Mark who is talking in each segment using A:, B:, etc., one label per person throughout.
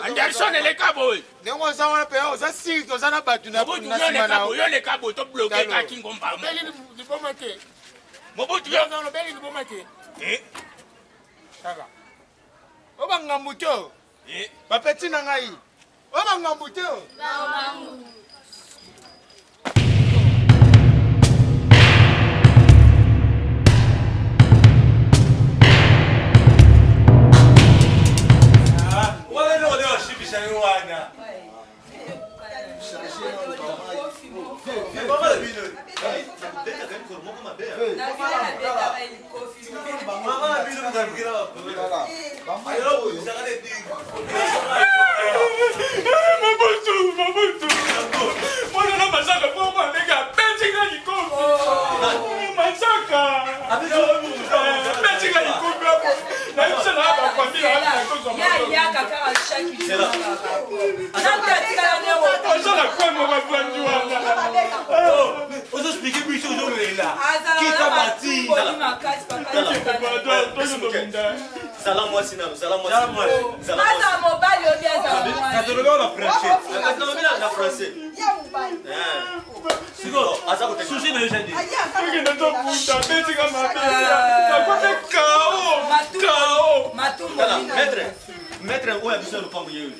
A: Anderson et les cabots. Nous sommes payés. Ça si nous avons battu na pour na semana. Les cabots to bloqué à Kingomba. Beli ni bomake. Mobutu yo dans le beli ni bomake. Ça va. Oba ngamuto. Ba petit na ngai. Oba ngamuto. Maître, où est-ce que vous pouvez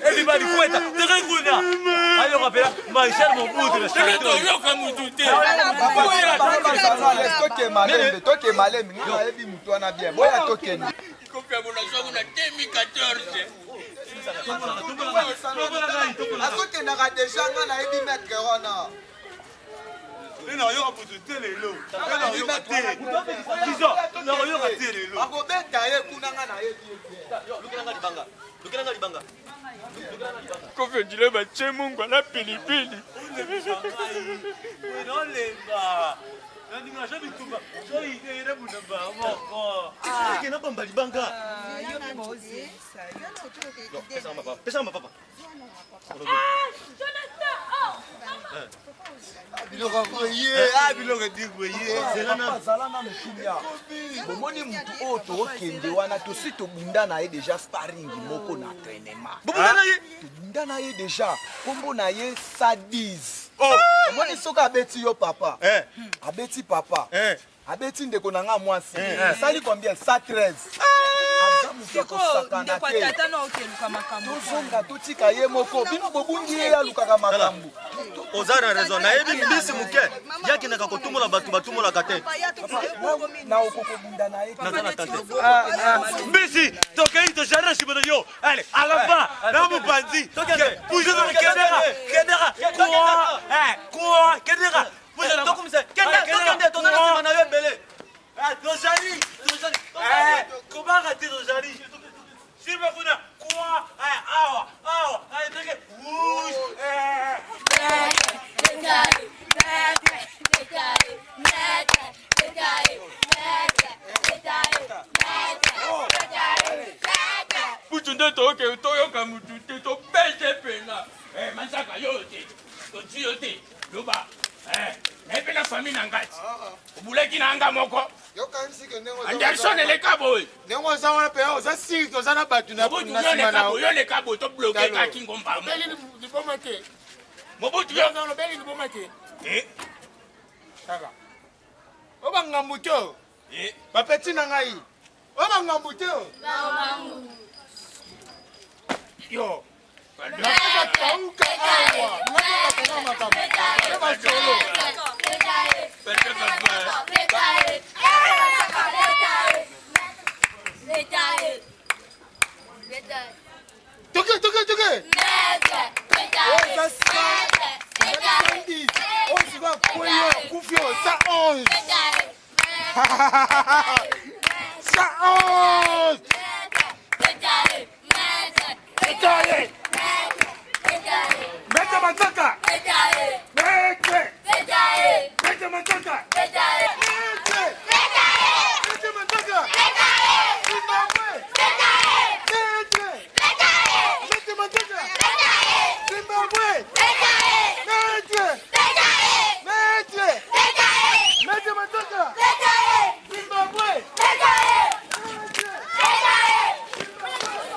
A: everybody kweta tekenguna ayo kapela maisha mo buti
B: toke malembe ngai ebi mutu wana bien boya tokeni
A: kopia bona songo na 2014
B: azokendaka deja nga na yebi maître wana akobeta ye kuna nga na yebi
A: Kofi ndile bache mungu na pilipili.
B: bomoni mutu oyo tokende wana tosi tobunda na ye deja sparring moko na entraînement tobunda na ye deja kombo na ye Sadiz omoni soki abeti yo papa abeti papa abeti ndeko na nga mwasi esali combien 113 tozonga totika ye moko bino bobungi ye alukaka makambo
C: oza na raison nayebi mbisi moke yakinaka kotumbola bato batumbolaka te
B: na okokobunda na ye
C: mbisi tokei tojarna shibona yo ale alava na mopanzi kedera kedera tozana na yo ebele tozali comment rater tozali Silva kuna quoi awa teke
A: Putunde toke toyoka mutu te to pese pena Mansaka yote. Toti yote. Luba. Nepe na famille nangati. Obuleki na anga moko. Anderson le kaboy.
D: Nengo za wana pe oza siri oza na batu na
A: sima na yo le kaboy to bloquer ka kingomba.
D: Beli ni bomake.
A: Mobutu yo
D: ngalo beli ni bomake.
A: Saka.
D: Oba ngambuto. Ba petit na ngai. Oba ngambuto. Yo. Toke.